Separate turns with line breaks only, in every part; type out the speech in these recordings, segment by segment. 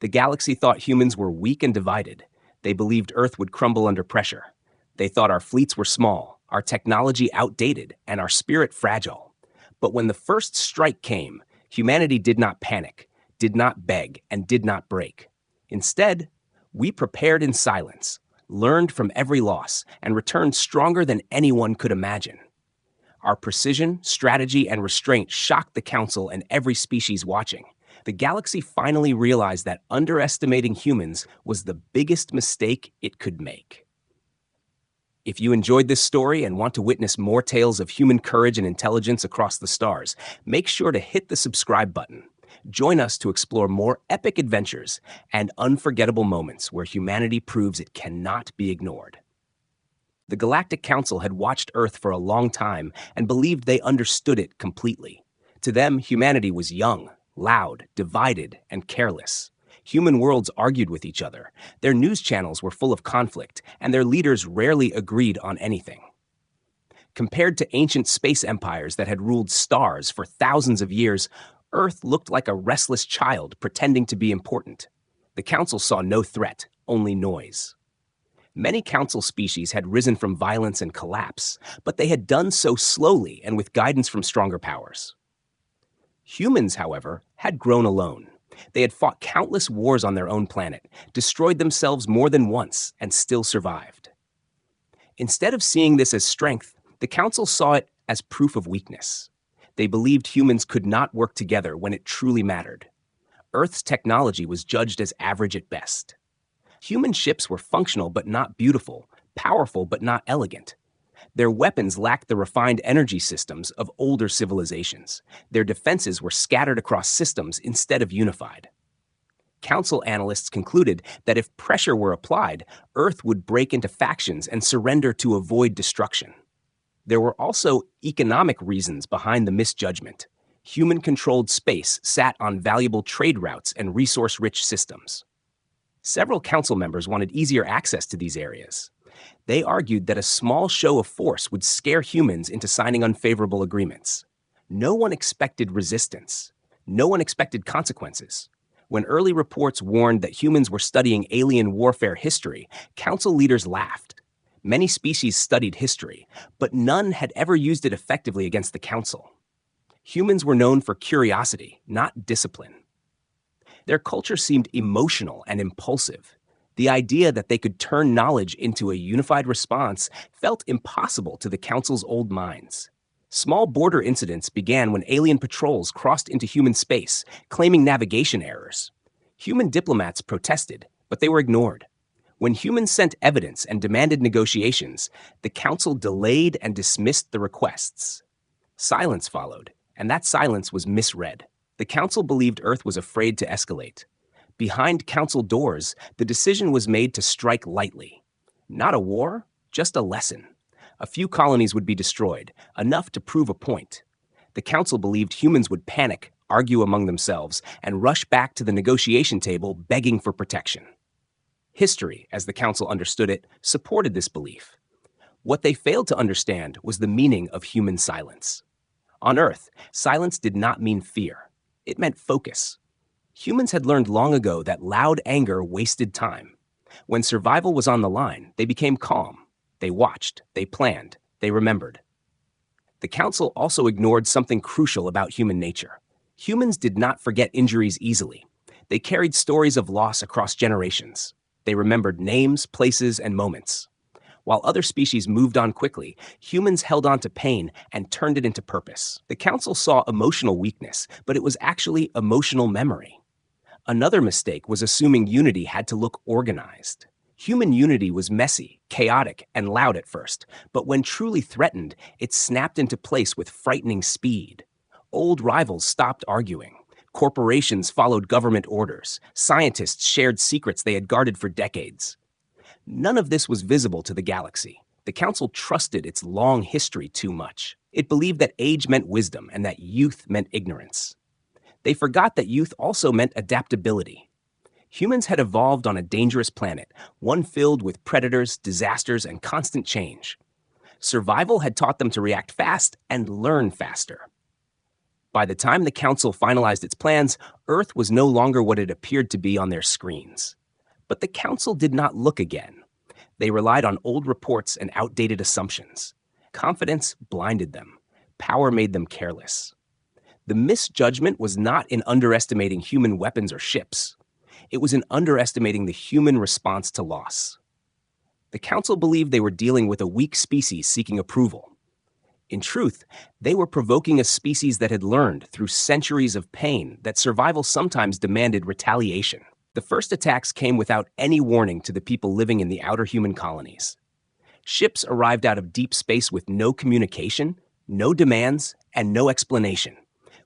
The galaxy thought humans were weak and divided. They believed Earth would crumble under pressure. They thought our fleets were small, our technology outdated, and our spirit fragile. But when the first strike came, humanity did not panic, did not beg, and did not break. Instead, we prepared in silence, learned from every loss, and returned stronger than anyone could imagine. Our precision, strategy, and restraint shocked the Council and every species watching. The galaxy finally realized that underestimating humans was the biggest mistake it could make. If you enjoyed this story and want to witness more tales of human courage and intelligence across the stars, make sure to hit the subscribe button. Join us to explore more epic adventures and unforgettable moments where humanity proves it cannot be ignored. The Galactic Council had watched Earth for a long time and believed they understood it completely. To them, humanity was young, loud, divided, and careless. Human worlds argued with each other. Their news channels were full of conflict, and their leaders rarely agreed on anything. Compared to ancient space empires that had ruled stars for thousands of years, Earth looked like a restless child pretending to be important. The Council saw no threat, only noise. Many Council species had risen from violence and collapse, but they had done so slowly and with guidance from stronger powers. Humans, however, had grown alone. They had fought countless wars on their own planet, destroyed themselves more than once, and still survived. Instead of seeing this as strength, the Council saw it as proof of weakness. They believed humans could not work together when it truly mattered. Earth's technology was judged as average at best. Human ships were functional but not beautiful, powerful but not elegant. Their weapons lacked the refined energy systems of older civilizations. Their defenses were scattered across systems instead of unified. Council analysts concluded that if pressure were applied, Earth would break into factions and surrender to avoid destruction. There were also economic reasons behind the misjudgment. Human-controlled space sat on valuable trade routes and resource-rich systems. Several council members wanted easier access to these areas. They argued that a small show of force would scare humans into signing unfavorable agreements. No one expected resistance. No one expected consequences. When early reports warned that humans were studying alien warfare history, council leaders laughed. Many species studied history, but none had ever used it effectively against the council. Humans were known for curiosity, not discipline. Their culture seemed emotional and impulsive. The idea that they could turn knowledge into a unified response felt impossible to the Council's old minds. Small border incidents began when alien patrols crossed into human space, claiming navigation errors. Human diplomats protested, but they were ignored. When humans sent evidence and demanded negotiations, the Council delayed and dismissed the requests. Silence followed, and that silence was misread. The Council believed Earth was afraid to escalate. Behind Council doors, the decision was made to strike lightly. Not a war, just a lesson. A few colonies would be destroyed, enough to prove a point. The Council believed humans would panic, argue among themselves, and rush back to the negotiation table begging for protection. History, as the Council understood it, supported this belief. What they failed to understand was the meaning of human silence. On Earth, silence did not mean fear. It meant focus. Humans had learned long ago that loud anger wasted time. When survival was on the line, they became calm. They watched, they planned, they remembered. The Council also ignored something crucial about human nature. Humans did not forget injuries easily. They carried stories of loss across generations. They remembered names, places, and moments. While other species moved on quickly, humans held on to pain and turned it into purpose. The Council saw emotional weakness, but it was actually emotional memory. Another mistake was assuming unity had to look organized. Human unity was messy, chaotic, and loud at first, but when truly threatened, it snapped into place with frightening speed. Old rivals stopped arguing. Corporations followed government orders. Scientists shared secrets they had guarded for decades. None of this was visible to the galaxy. The Council trusted its long history too much. It believed that age meant wisdom and that youth meant ignorance. They forgot that youth also meant adaptability. Humans had evolved on a dangerous planet, one filled with predators, disasters, and constant change. Survival had taught them to react fast and learn faster. By the time the Council finalized its plans, Earth was no longer what it appeared to be on their screens. But the Council did not look again. They relied on old reports and outdated assumptions. Confidence blinded them. Power made them careless. The misjudgment was not in underestimating human weapons or ships. It was in underestimating the human response to loss. The Council believed they were dealing with a weak species seeking approval. In truth, they were provoking a species that had learned through centuries of pain that survival sometimes demanded retaliation. The first attacks came without any warning to the people living in the outer human colonies. Ships arrived out of deep space with no communication, no demands, and no explanation.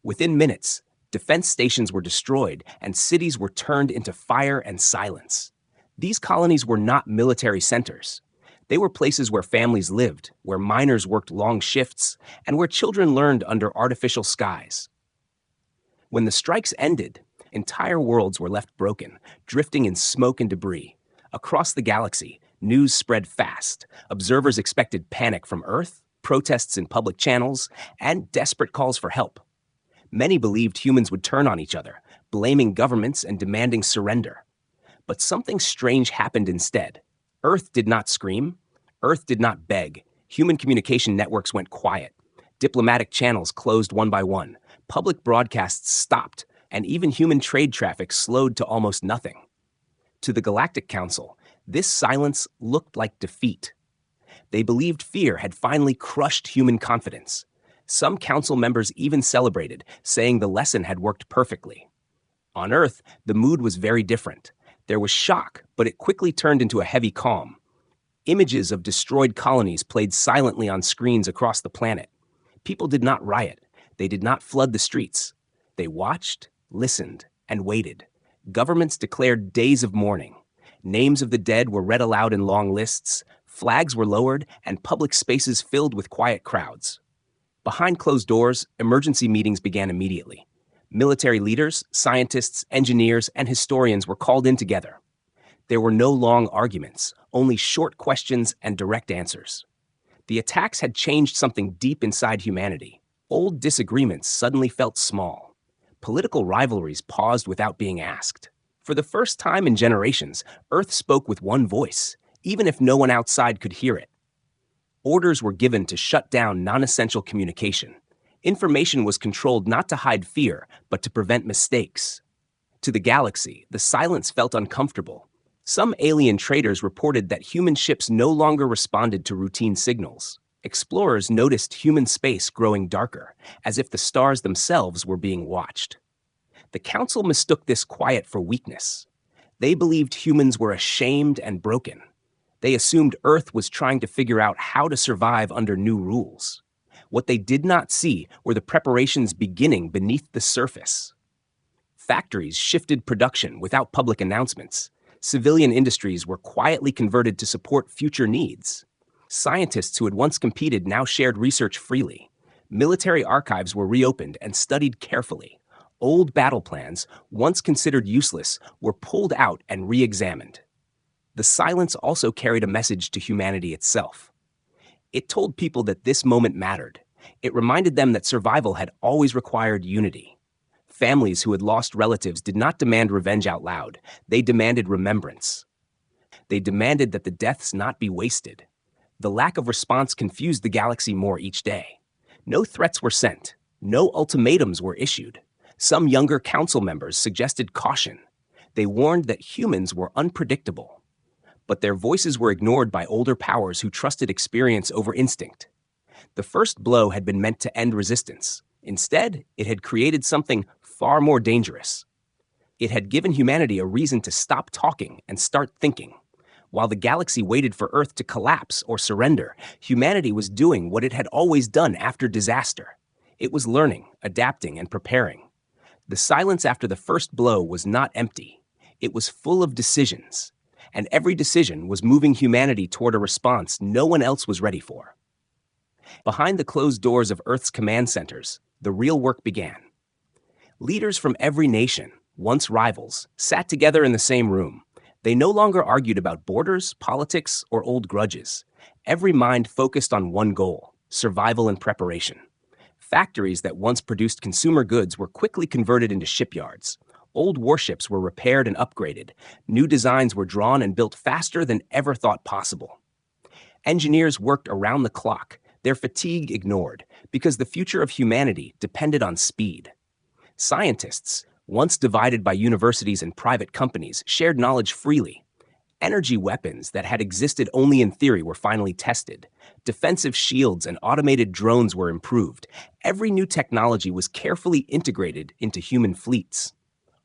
Within minutes, defense stations were destroyed and cities were turned into fire and silence. These colonies were not military centers. They were places where families lived, where miners worked long shifts, and where children learned under artificial skies. When the strikes ended, entire worlds were left broken, drifting in smoke and debris. Across the galaxy, news spread fast. Observers expected panic from Earth, protests in public channels, and desperate calls for help. Many believed humans would turn on each other, blaming governments and demanding surrender. But something strange happened instead. Earth did not scream. Earth did not beg. Human communication networks went quiet. Diplomatic channels closed one by one. Public broadcasts stopped, and even human trade traffic slowed to almost nothing. To the Galactic Council, this silence looked like defeat. They believed fear had finally crushed human confidence. Some council members even celebrated, saying the lesson had worked perfectly. On Earth, the mood was very different. There was shock, but it quickly turned into a heavy calm. Images of destroyed colonies played silently on screens across the planet. People did not riot. They did not flood the streets. They watched, listened, and waited. Governments declared days of mourning. Names of the dead were read aloud in long lists. Flags were lowered, and public spaces filled with quiet crowds. Behind closed doors, emergency meetings began immediately. Military leaders, scientists, engineers, and historians were called in together. There were no long arguments, only short questions and direct answers. The attacks had changed something deep inside humanity. Old disagreements suddenly felt small. Political rivalries paused without being asked. For the first time in generations, Earth spoke with one voice, even if no one outside could hear it. Orders were given to shut down non-essential communication. Information was controlled not to hide fear, but to prevent mistakes. To the galaxy, the silence felt uncomfortable. Some alien traders reported that human ships no longer responded to routine signals. Explorers noticed human space growing darker, as if the stars themselves were being watched. The Council mistook this quiet for weakness. They believed humans were ashamed and broken. They assumed Earth was trying to figure out how to survive under new rules. What they did not see were the preparations beginning beneath the surface. Factories shifted production without public announcements. Civilian industries were quietly converted to support future needs. Scientists who had once competed now shared research freely. Military archives were reopened and studied carefully. Old battle plans, once considered useless, were pulled out and re-examined. The silence also carried a message to humanity itself. It told people that this moment mattered. It reminded them that survival had always required unity. Families who had lost relatives did not demand revenge out loud. They demanded remembrance. They demanded that the deaths not be wasted. The lack of response confused the galaxy more each day. No threats were sent. No ultimatums were issued. Some younger council members suggested caution. They warned that humans were unpredictable. But their voices were ignored by older powers who trusted experience over instinct. The first blow had been meant to end resistance. Instead, it had created something far more dangerous. It had given humanity a reason to stop talking and start thinking. While the galaxy waited for Earth to collapse or surrender, humanity was doing what it had always done after disaster. It was learning, adapting, and preparing. The silence after the first blow was not empty. It was full of decisions. And every decision was moving humanity toward a response no one else was ready for. Behind the closed doors of Earth's command centers, the real work began. Leaders from every nation, once rivals, sat together in the same room. They no longer argued about borders, politics, or old grudges. Every mind focused on one goal: survival and preparation. Factories that once produced consumer goods were quickly converted into shipyards. Old warships were repaired and upgraded. New designs were drawn and built faster than ever thought possible. Engineers worked around the clock, their fatigue ignored, because the future of humanity depended on speed. Scientists, once divided by universities and private companies, shared knowledge freely. Energy weapons that had existed only in theory were finally tested. Defensive shields and automated drones were improved. Every new technology was carefully integrated into human fleets.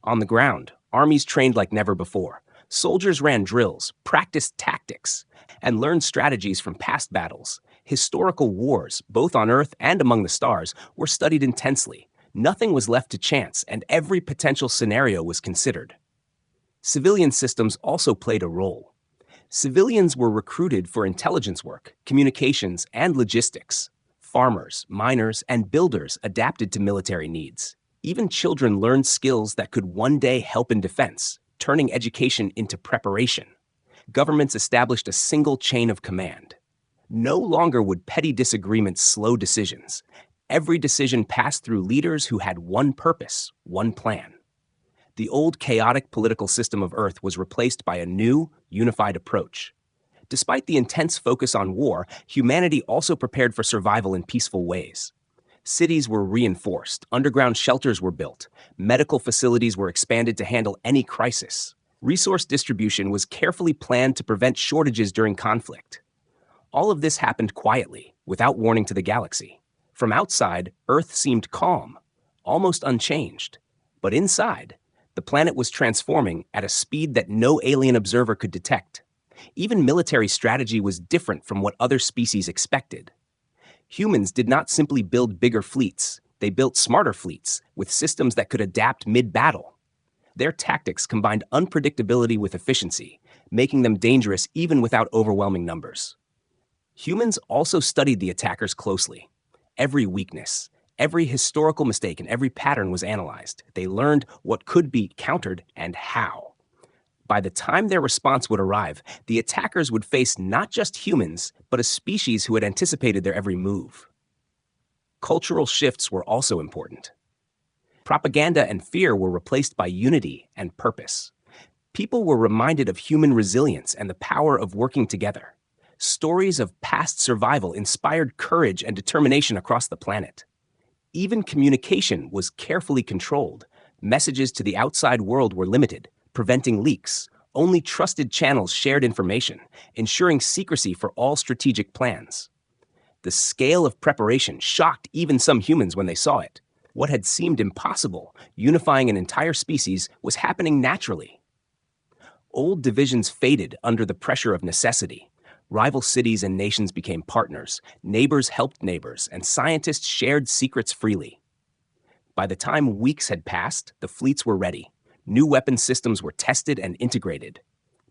On the ground, armies trained like never before. Soldiers ran drills, practiced tactics, and learned strategies from past battles. Historical wars, both on Earth and among the stars, were studied intensely. Nothing was left to chance, and every potential scenario was considered. Civilian systems also played a role. Civilians were recruited for intelligence work, communications, and logistics. Farmers, miners, and builders adapted to military needs. Even children learned skills that could one day help in defense, turning education into preparation. Governments established a single chain of command. No longer would petty disagreements slow decisions. Every decision passed through leaders who had one purpose, one plan. The old chaotic political system of Earth was replaced by a new, unified approach. Despite the intense focus on war, humanity also prepared for survival in peaceful ways. Cities were reinforced, underground shelters were built, medical facilities were expanded to handle any crisis. Resource distribution was carefully planned to prevent shortages during conflict. All of this happened quietly, without warning to the galaxy. From outside, Earth seemed calm, almost unchanged. But inside, the planet was transforming at a speed that no alien observer could detect. Even military strategy was different from what other species expected. Humans did not simply build bigger fleets, they built smarter fleets with systems that could adapt mid-battle. Their tactics combined unpredictability with efficiency, making them dangerous even without overwhelming numbers. Humans also studied the attackers closely. Every weakness, every historical mistake, and every pattern was analyzed. They learned what could be countered and how. By the time their response would arrive, the attackers would face not just humans, but a species who had anticipated their every move. Cultural shifts were also important. Propaganda and fear were replaced by unity and purpose. People were reminded of human resilience and the power of working together. Stories of past survival inspired courage and determination across the planet. Even communication was carefully controlled. Messages to the outside world were limited, preventing leaks. Only trusted channels shared information, ensuring secrecy for all strategic plans. The scale of preparation shocked even some humans when they saw it. What had seemed impossible, unifying an entire species, was happening naturally. Old divisions faded under the pressure of necessity. Rival cities and nations became partners, neighbors helped neighbors, and scientists shared secrets freely. By the time weeks had passed, the fleets were ready. New weapon systems were tested and integrated.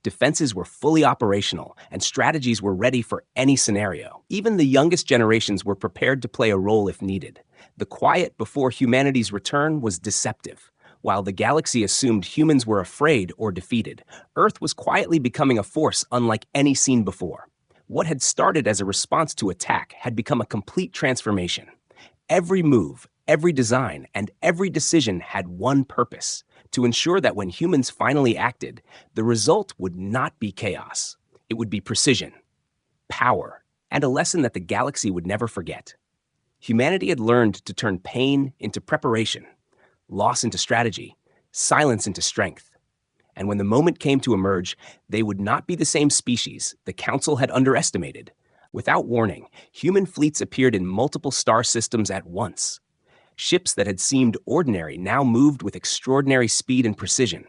Defenses were fully operational, and strategies were ready for any scenario. Even the youngest generations were prepared to play a role if needed. The quiet before humanity's return was deceptive. While the galaxy assumed humans were afraid or defeated, Earth was quietly becoming a force unlike any seen before. What had started as a response to attack had become a complete transformation. Every move, every design, and every decision had one purpose: to ensure that when humans finally acted, the result would not be chaos. It would be precision, power, and a lesson that the galaxy would never forget. Humanity had learned to turn pain into preparation, loss into strategy, silence into strength. And when the moment came to emerge, they would not be the same species the Council had underestimated. Without warning, human fleets appeared in multiple star systems at once. Ships that had seemed ordinary now moved with extraordinary speed and precision.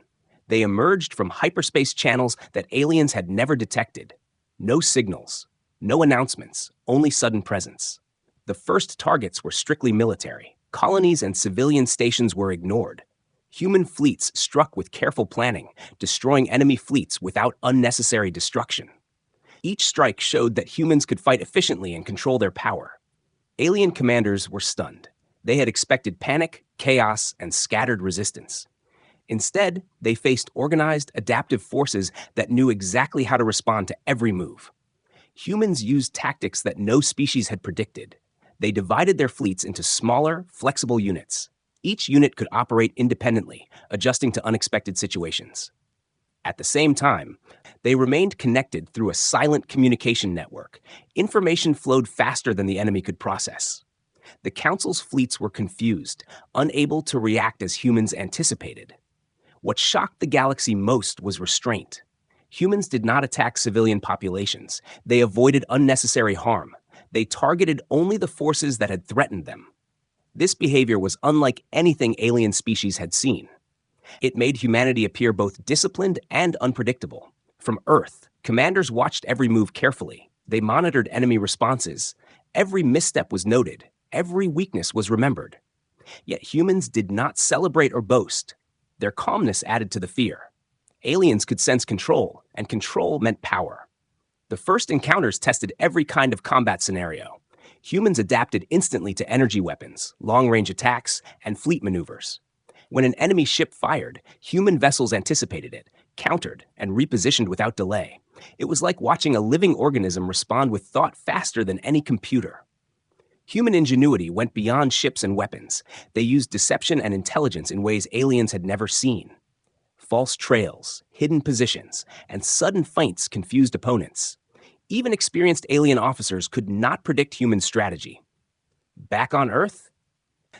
They emerged from hyperspace channels that aliens had never detected. No signals, no announcements, only sudden presence. The first targets were strictly military. Colonies and civilian stations were ignored. Human fleets struck with careful planning, destroying enemy fleets without unnecessary destruction. Each strike showed that humans could fight efficiently and control their power. Alien commanders were stunned. They had expected panic, chaos, and scattered resistance. Instead, they faced organized, adaptive forces that knew exactly how to respond to every move. Humans used tactics that no species had predicted. They divided their fleets into smaller, flexible units. Each unit could operate independently, adjusting to unexpected situations. At the same time, they remained connected through a silent communication network. Information flowed faster than the enemy could process. The Council's fleets were confused, unable to react as humans anticipated. What shocked the galaxy most was restraint. Humans did not attack civilian populations. They avoided unnecessary harm. They targeted only the forces that had threatened them. This behavior was unlike anything alien species had seen. It made humanity appear both disciplined and unpredictable. From Earth, commanders watched every move carefully. They monitored enemy responses. Every misstep was noted. Every weakness was remembered. Yet humans did not celebrate or boast. Their calmness added to the fear. Aliens could sense control, and control meant power. The first encounters tested every kind of combat scenario. Humans adapted instantly to energy weapons, long-range attacks, and fleet maneuvers. When an enemy ship fired, human vessels anticipated it, countered, and repositioned without delay. It was like watching a living organism respond with thought faster than any computer. Human ingenuity went beyond ships and weapons. They used deception and intelligence in ways aliens had never seen. False trails, hidden positions, and sudden feints confused opponents. Even experienced alien officers could not predict human strategy. Back on Earth,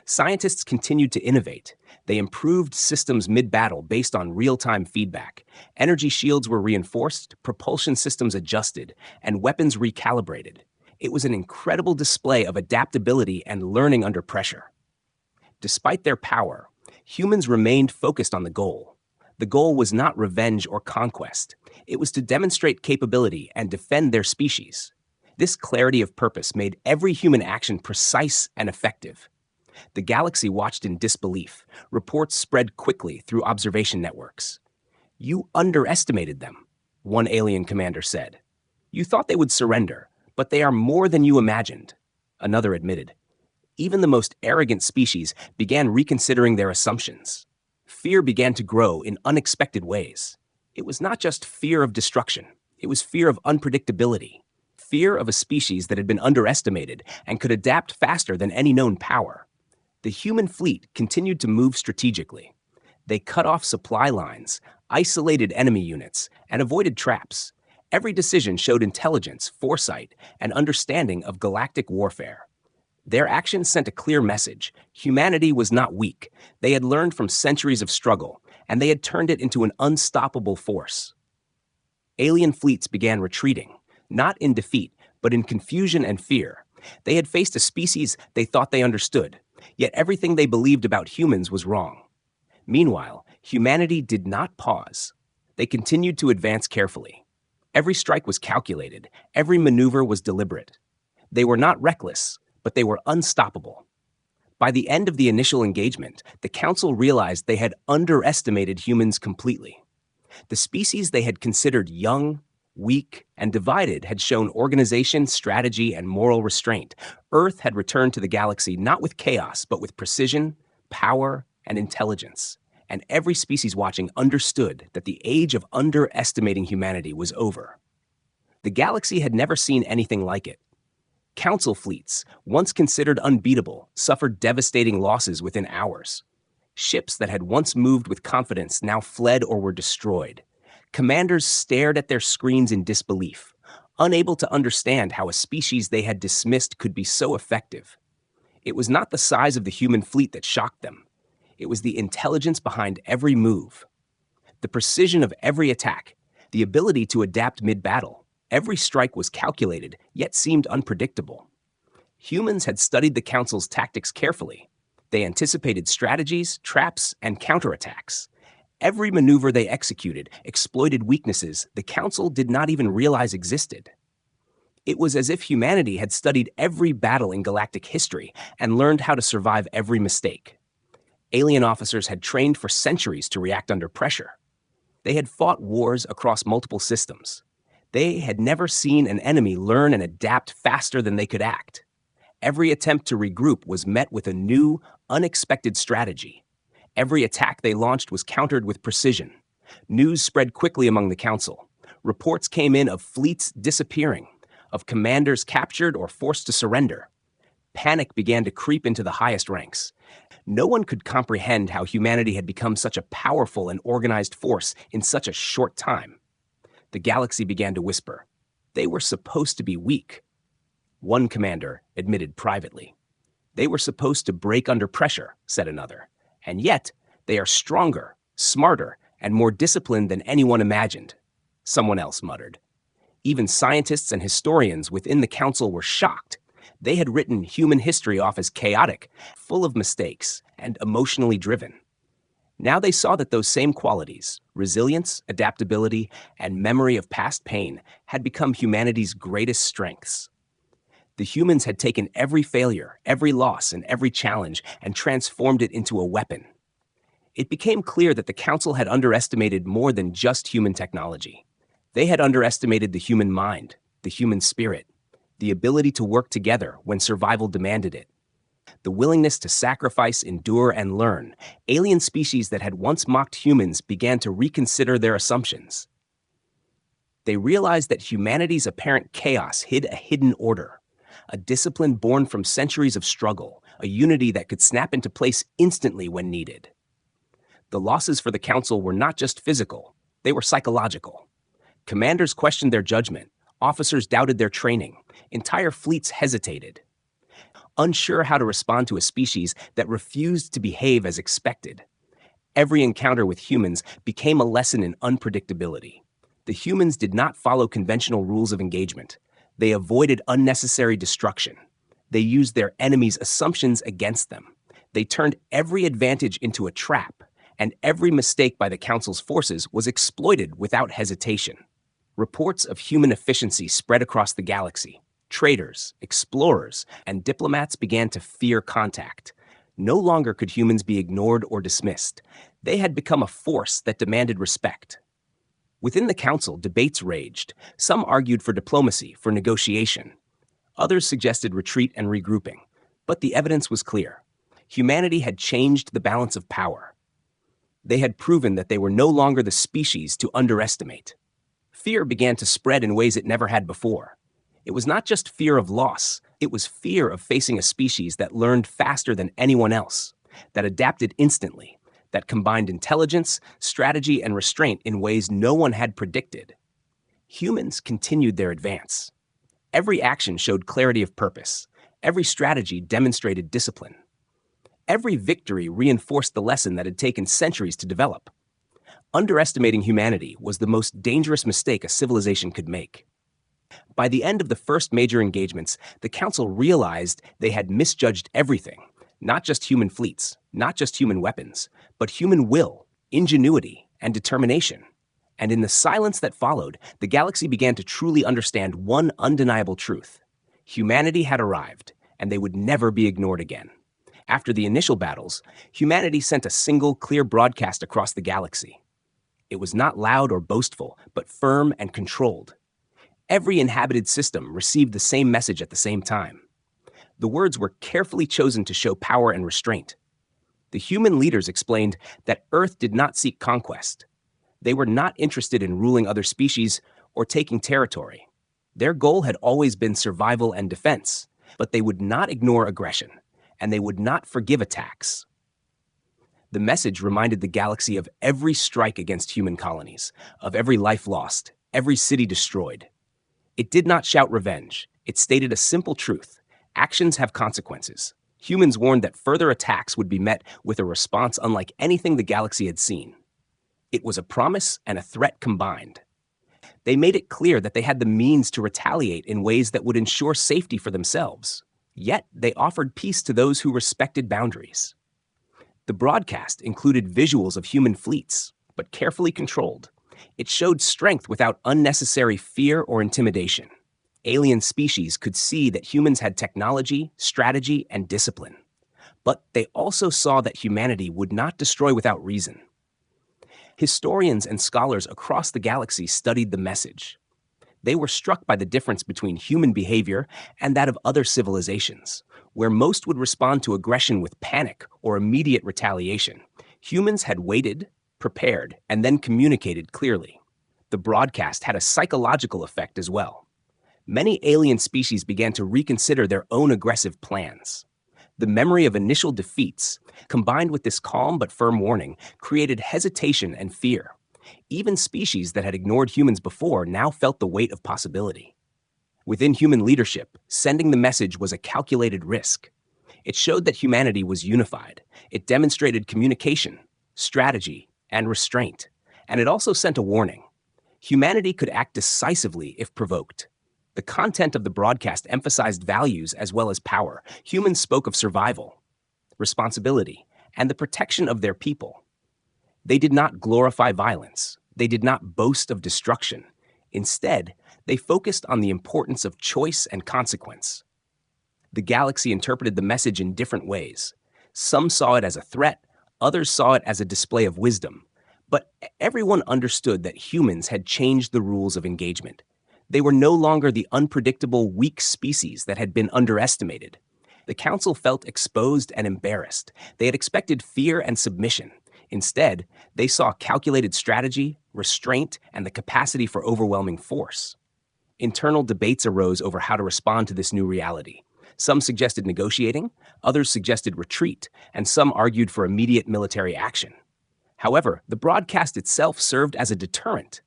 scientists continued to innovate. They improved systems mid-battle based on real-time feedback. Energy shields were reinforced, propulsion systems adjusted, and weapons recalibrated. It was an incredible display of adaptability and learning under pressure. Despite their power, humans remained focused on the goal. The goal was not revenge or conquest. It was to demonstrate capability and defend their species. This clarity of purpose made every human action precise and effective. The galaxy watched in disbelief. Reports spread quickly through observation networks. "You underestimated them," one alien commander said. "You thought they would surrender, but they are more than you imagined," another admitted. Even the most arrogant species began reconsidering their assumptions. Fear began to grow in unexpected ways. It was not just fear of destruction. It was fear of unpredictability. Fear of a species that had been underestimated and could adapt faster than any known power. The human fleet continued to move strategically. They cut off supply lines, isolated enemy units, and avoided traps. Every decision showed intelligence, foresight, and understanding of galactic warfare. Their actions sent a clear message. Humanity was not weak. They had learned from centuries of struggle, and they had turned it into an unstoppable force. Alien fleets began retreating, not in defeat, but in confusion and fear. They had faced a species they thought they understood, yet everything they believed about humans was wrong. Meanwhile, humanity did not pause. They continued to advance carefully. Every strike was calculated. Every maneuver was deliberate. They were not reckless, but they were unstoppable. By the end of the initial engagement, the Council realized they had underestimated humans completely. The species they had considered young, weak, and divided had shown organization, strategy, and moral restraint. Earth had returned to the galaxy not with chaos, but with precision, power, and intelligence. And every species watching understood that the age of underestimating humanity was over. The galaxy had never seen anything like it. Council fleets, once considered unbeatable, suffered devastating losses within hours. Ships that had once moved with confidence now fled or were destroyed. Commanders stared at their screens in disbelief, unable to understand how a species they had dismissed could be so effective. It was not the size of the human fleet that shocked them. It was the intelligence behind every move. The precision of every attack, the ability to adapt mid-battle. Every strike was calculated, yet seemed unpredictable. Humans had studied the Council's tactics carefully. They anticipated strategies, traps, and counterattacks. Every maneuver they executed exploited weaknesses the Council did not even realize existed. It was as if humanity had studied every battle in galactic history and learned how to survive every mistake. Alien officers had trained for centuries to react under pressure. They had fought wars across multiple systems. They had never seen an enemy learn and adapt faster than they could act. Every attempt to regroup was met with a new, unexpected strategy. Every attack they launched was countered with precision. News spread quickly among the Council. Reports came in of fleets disappearing, of commanders captured or forced to surrender. Panic began to creep into the highest ranks. No one could comprehend how humanity had become such a powerful and organized force in such a short time. The galaxy began to whisper. They were supposed to be weak. One commander admitted privately. They were supposed to break under pressure, said another. And yet, they are stronger, smarter, and more disciplined than anyone imagined, someone else muttered. Even scientists and historians within the council were shocked. They had written human history off as chaotic, full of mistakes, and emotionally driven. Now they saw that those same qualities, resilience, adaptability, and memory of past pain, had become humanity's greatest strengths. The humans had taken every failure, every loss, and every challenge and transformed it into a weapon. It became clear that the Council had underestimated more than just human technology. They had underestimated the human mind, the human spirit, the ability to work together when survival demanded it, the willingness to sacrifice, endure, and learn. Alien species that had once mocked humans began to reconsider their assumptions. They realized that humanity's apparent chaos hid a hidden order, a discipline born from centuries of struggle, a unity that could snap into place instantly when needed. The losses for the Council were not just physical, they were psychological. Commanders questioned their judgment, officers doubted their training, entire fleets hesitated. Unsure how to respond to a species that refused to behave as expected. Every encounter with humans became a lesson in unpredictability. The humans did not follow conventional rules of engagement. They avoided unnecessary destruction. They used their enemies' assumptions against them. They turned every advantage into a trap, and every mistake by the Council's forces was exploited without hesitation. Reports of human efficiency spread across the galaxy. Traders, explorers, and diplomats began to fear contact. No longer could humans be ignored or dismissed. They had become a force that demanded respect. Within the Council, debates raged. Some argued for diplomacy, for negotiation. Others suggested retreat and regrouping. But the evidence was clear. Humanity had changed the balance of power. They had proven that they were no longer the species to underestimate. Fear began to spread in ways it never had before. It was not just fear of loss, it was fear of facing a species that learned faster than anyone else, that adapted instantly, that combined intelligence, strategy, and restraint in ways no one had predicted. Humans continued their advance. Every action showed clarity of purpose. Every strategy demonstrated discipline. Every victory reinforced the lesson that had taken centuries to develop. Underestimating humanity was the most dangerous mistake a civilization could make. By the end of the first major engagements, the Council realized they had misjudged everything, not just human fleets, not just human weapons, but human will, ingenuity, and determination. And in the silence that followed, the galaxy began to truly understand one undeniable truth. Humanity had arrived, and they would never be ignored again. After the initial battles, humanity sent a single, clear broadcast across the galaxy. It was not loud or boastful, but firm and controlled. Every inhabited system received the same message at the same time. The words were carefully chosen to show power and restraint. The human leaders explained that Earth did not seek conquest. They were not interested in ruling other species or taking territory. Their goal had always been survival and defense, but they would not ignore aggression, and they would not forgive attacks. The message reminded the galaxy of every strike against human colonies, of every life lost, every city destroyed. It did not shout revenge. It stated a simple truth. Actions have consequences. Humans warned that further attacks would be met with a response unlike anything the galaxy had seen. It was a promise and a threat combined. They made it clear that they had the means to retaliate in ways that would ensure safety for themselves. Yet, they offered peace to those who respected boundaries. The broadcast included visuals of human fleets, but carefully controlled. It showed strength without unnecessary fear or intimidation. Alien species could see that humans had technology, strategy, and discipline. But they also saw that humanity would not destroy without reason. Historians and scholars across the galaxy studied the message. They were struck by the difference between human behavior and that of other civilizations. Where most would respond to aggression with panic or immediate retaliation, humans had waited, prepared, and then communicated clearly. The broadcast had a psychological effect as well. Many alien species began to reconsider their own aggressive plans. The memory of initial defeats, combined with this calm but firm warning, created hesitation and fear. Even species that had ignored humans before now felt the weight of possibility. Within human leadership, sending the message was a calculated risk. It showed that humanity was unified. It demonstrated communication, strategy, and restraint. And it also sent a warning. Humanity could act decisively if provoked. The content of the broadcast emphasized values as well as power. Humans spoke of survival, responsibility, and the protection of their people. They did not glorify violence. They did not boast of destruction. Instead, they focused on the importance of choice and consequence. The galaxy interpreted the message in different ways. Some saw it as a threat, others saw it as a display of wisdom. But everyone understood that humans had changed the rules of engagement. They were no longer the unpredictable, weak species that had been underestimated. The Council felt exposed and embarrassed. They had expected fear and submission. Instead, they saw calculated strategy, restraint, and the capacity for overwhelming force. Internal debates arose over how to respond to this new reality. Some suggested negotiating, others suggested retreat, and some argued for immediate military action. However, the broadcast itself served as a deterrent.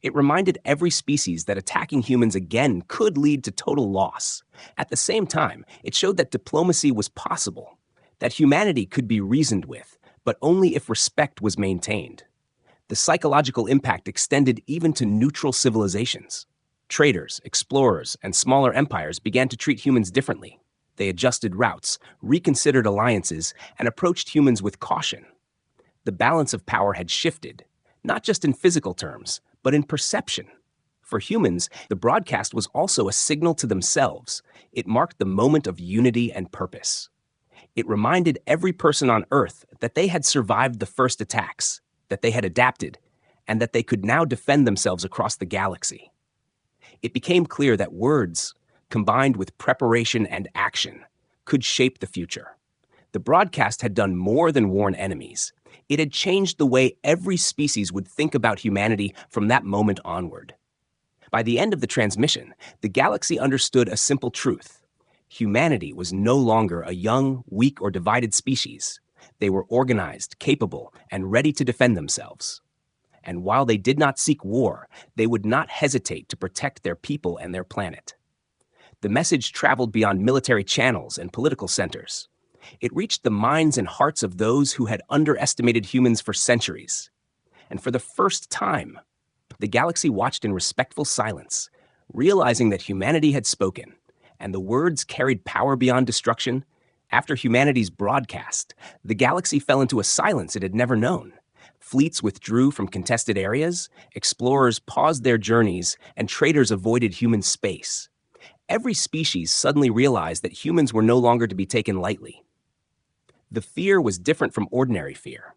It reminded every species that attacking humans again could lead to total loss. At the same time, it showed that diplomacy was possible, that humanity could be reasoned with, but only if respect was maintained. The psychological impact extended even to neutral civilizations. Traders, explorers, and smaller empires began to treat humans differently. They adjusted routes, reconsidered alliances, and approached humans with caution. The balance of power had shifted, not just in physical terms, but in perception. For humans, the broadcast was also a signal to themselves. It marked the moment of unity and purpose. It reminded every person on Earth that they had survived the first attacks, that they had adapted, and that they could now defend themselves across the galaxy. It became clear that words, combined with preparation and action, could shape the future. The broadcast had done more than warn enemies. It had changed the way every species would think about humanity from that moment onward. By the end of the transmission, the galaxy understood a simple truth. Humanity was no longer a young, weak, or divided species. They were organized, capable, and ready to defend themselves. And while they did not seek war, they would not hesitate to protect their people and their planet. The message traveled beyond military channels and political centers. It reached the minds and hearts of those who had underestimated humans for centuries. And for the first time, the galaxy watched in respectful silence, realizing that humanity had spoken, and the words carried power beyond destruction. After humanity's broadcast, the galaxy fell into a silence it had never known. Fleets withdrew from contested areas, explorers paused their journeys, and traders avoided human space. Every species suddenly realized that humans were no longer to be taken lightly. The fear was different from ordinary fear.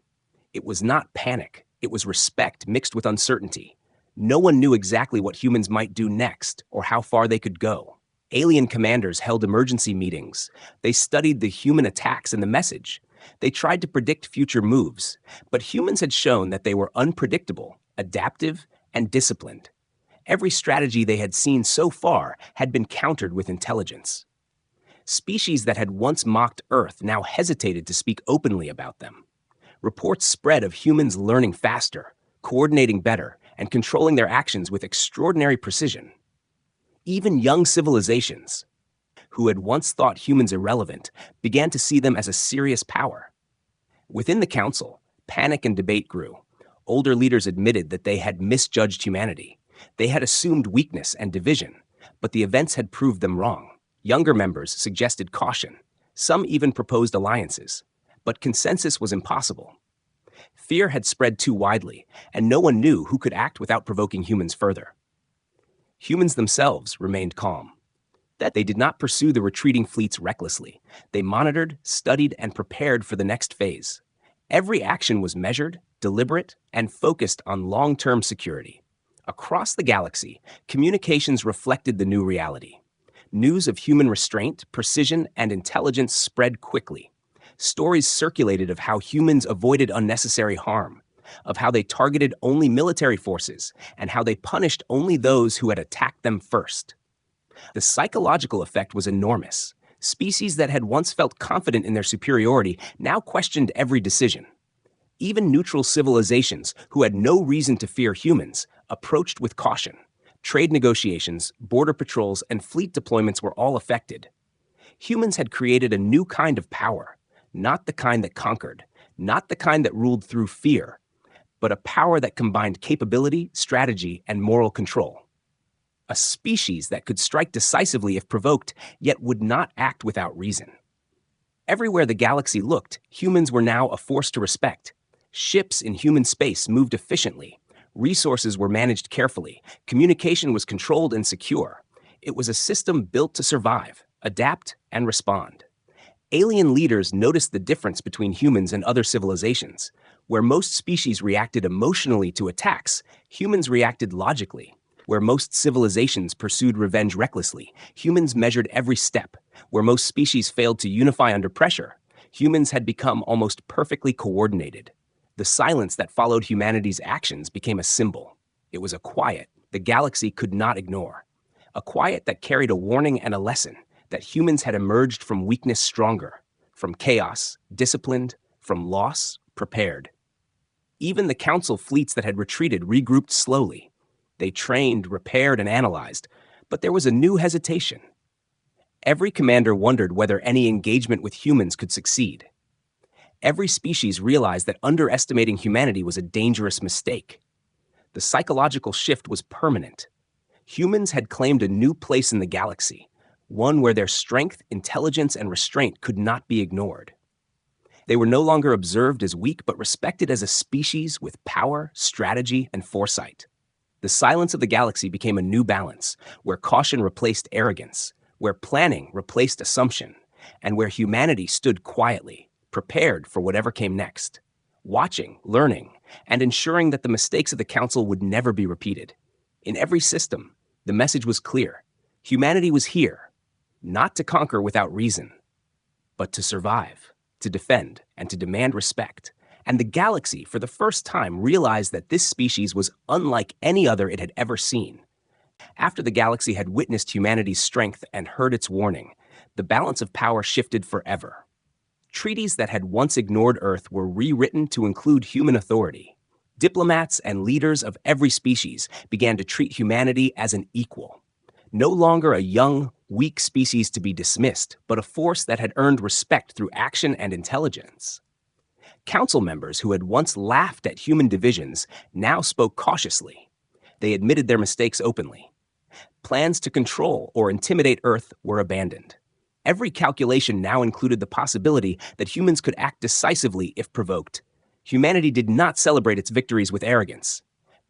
It was not panic. It was respect mixed with uncertainty. No one knew exactly what humans might do next or how far they could go. Alien commanders held emergency meetings. They studied the human attacks and the message. They tried to predict future moves, but humans had shown that they were unpredictable, adaptive, and disciplined. Every strategy they had seen so far had been countered with intelligence. Species that had once mocked Earth now hesitated to speak openly about them. Reports spread of humans learning faster, coordinating better, and controlling their actions with extraordinary precision. Even young civilizations, who had once thought humans irrelevant, began to see them as a serious power. Within the Council, panic and debate grew. Older leaders admitted that they had misjudged humanity. They had assumed weakness and division, but the events had proved them wrong. Younger members suggested caution. Some even proposed alliances, but consensus was impossible. Fear had spread too widely, and no one knew who could act without provoking humans further. Humans themselves remained calm. That they did not pursue the retreating fleets recklessly. They monitored, studied, and prepared for the next phase. Every action was measured, deliberate, and focused on long-term security. Across the galaxy, communications reflected the new reality. News of human restraint, precision, and intelligence spread quickly. Stories circulated of how humans avoided unnecessary harm, of how they targeted only military forces, and how they punished only those who had attacked them first. The psychological effect was enormous. Species that had once felt confident in their superiority now questioned every decision. Even neutral civilizations, who had no reason to fear humans, approached with caution. Trade negotiations, border patrols, and fleet deployments were all affected. Humans had created a new kind of power, not the kind that conquered, not the kind that ruled through fear, but a power that combined capability, strategy, and moral control. A species that could strike decisively if provoked, yet would not act without reason. Everywhere the galaxy looked, humans were now a force to respect. Ships in human space moved efficiently. Resources were managed carefully. Communication was controlled and secure. It was a system built to survive, adapt, and respond. Alien leaders noticed the difference between humans and other civilizations. Where most species reacted emotionally to attacks, humans reacted logically. Where most civilizations pursued revenge recklessly, humans measured every step. Where most species failed to unify under pressure, humans had become almost perfectly coordinated. The silence that followed humanity's actions became a symbol. It was a quiet the galaxy could not ignore. A quiet that carried a warning and a lesson, that humans had emerged from weakness stronger, from chaos, disciplined, from loss, prepared. Even the Council fleets that had retreated regrouped slowly. They trained, repaired, and analyzed, but there was a new hesitation. Every commander wondered whether any engagement with humans could succeed. Every species realized that underestimating humanity was a dangerous mistake. The psychological shift was permanent. Humans had claimed a new place in the galaxy, one where their strength, intelligence, and restraint could not be ignored. They were no longer observed as weak, but respected as a species with power, strategy, and foresight. The silence of the galaxy became a new balance, where caution replaced arrogance, where planning replaced assumption, and where humanity stood quietly, prepared for whatever came next, watching, learning, and ensuring that the mistakes of the Council would never be repeated. In every system, the message was clear. Humanity was here, not to conquer without reason, but to survive, to defend, and to demand respect. And the galaxy, for the first time, realized that this species was unlike any other it had ever seen. After the galaxy had witnessed humanity's strength and heard its warning, the balance of power shifted forever. Treaties that had once ignored Earth were rewritten to include human authority. Diplomats and leaders of every species began to treat humanity as an equal. No longer a young, weak species to be dismissed, but a force that had earned respect through action and intelligence. Council members who had once laughed at human divisions now spoke cautiously. They admitted their mistakes openly. Plans to control or intimidate Earth were abandoned. Every calculation now included the possibility that humans could act decisively if provoked. Humanity did not celebrate its victories with arrogance.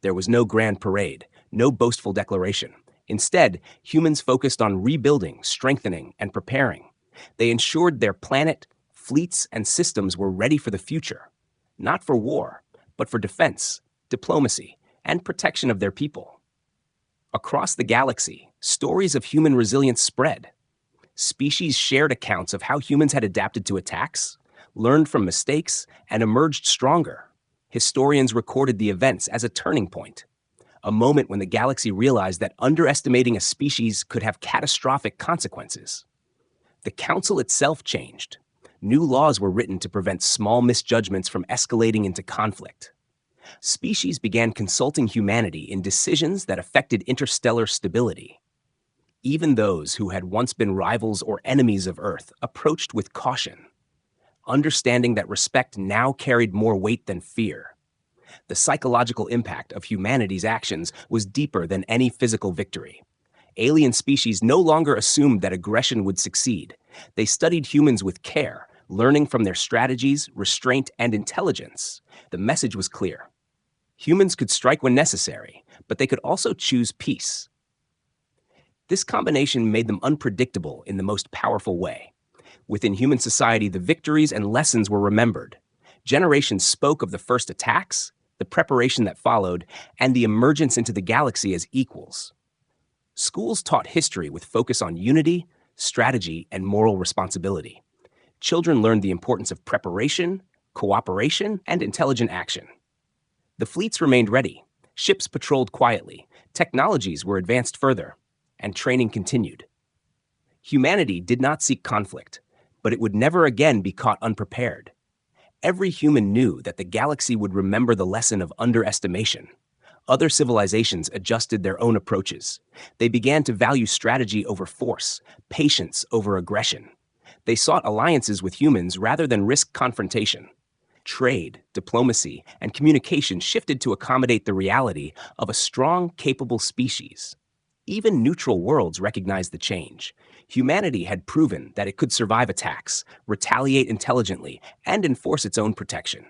There was no grand parade, no boastful declaration. Instead, humans focused on rebuilding, strengthening, and preparing. They ensured their planet, fleets, and systems were ready for the future, not for war, but for defense, diplomacy, and protection of their people. Across the galaxy, stories of human resilience spread. Species shared accounts of how humans had adapted to attacks, learned from mistakes, and emerged stronger. Historians recorded the events as a turning point, a moment when the galaxy realized that underestimating a species could have catastrophic consequences. The Council itself changed. New laws were written to prevent small misjudgments from escalating into conflict. Species began consulting humanity in decisions that affected interstellar stability. Even those who had once been rivals or enemies of Earth approached with caution, understanding that respect now carried more weight than fear. The psychological impact of humanity's actions was deeper than any physical victory. Alien species no longer assumed that aggression would succeed. They studied humans with care, learning from their strategies, restraint, and intelligence. The message was clear. Humans could strike when necessary, but they could also choose peace. This combination made them unpredictable in the most powerful way. Within human society, the victories and lessons were remembered. Generations spoke of the first attacks, the preparation that followed, and the emergence into the galaxy as equals. Schools taught history with focus on unity, strategy, and moral responsibility. Children learned the importance of preparation, cooperation, and intelligent action. The fleets remained ready. Ships patrolled quietly. Technologies were advanced further. and training continued. Humanity did not seek conflict, but it would never again be caught unprepared. Every human knew that the galaxy would remember the lesson of underestimation. Other civilizations adjusted their own approaches. They began to value strategy over force, patience over aggression. They sought alliances with humans rather than risk confrontation. Trade, diplomacy, and communication shifted to accommodate the reality of a strong, capable species. Even neutral worlds recognized the change. Humanity had proven that it could survive attacks, retaliate intelligently, and enforce its own protection.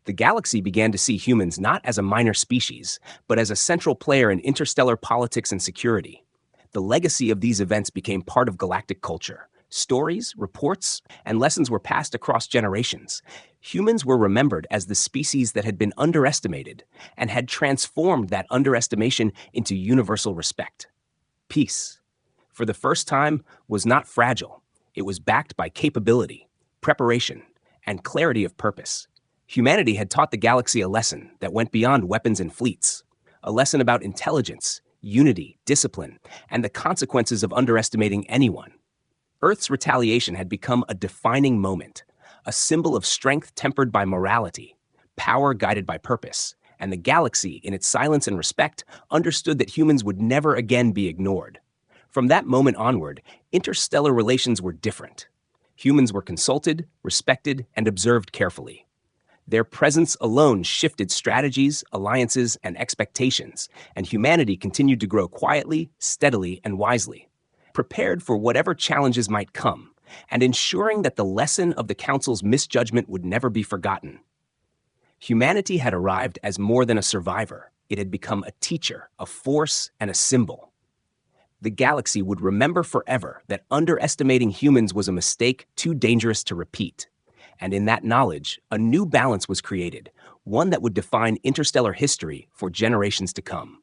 The galaxy began to see humans not as a minor species, but as a central player in interstellar politics and security. The legacy of these events became part of galactic culture. Stories, reports, and lessons were passed across generations. Humans were remembered as the species that had been underestimated and had transformed that underestimation into universal respect. Peace, for the first time, was not fragile. It was backed by capability, preparation, and clarity of purpose. Humanity had taught the galaxy a lesson that went beyond weapons and fleets, a lesson about intelligence, unity, discipline, and the consequences of underestimating anyone. Earth's retaliation had become a defining moment, a symbol of strength tempered by morality, power guided by purpose, and the galaxy, in its silence and respect, understood that humans would never again be ignored. From that moment onward, interstellar relations were different. Humans were consulted, respected, and observed carefully. Their presence alone shifted strategies, alliances, and expectations, and humanity continued to grow quietly, steadily, and wisely, prepared for whatever challenges might come, and ensuring that the lesson of the Council's misjudgment would never be forgotten. Humanity had arrived as more than a survivor. It had become a teacher, a force, and a symbol. The galaxy would remember forever that underestimating humans was a mistake too dangerous to repeat. And in that knowledge, a new balance was created, one that would define interstellar history for generations to come.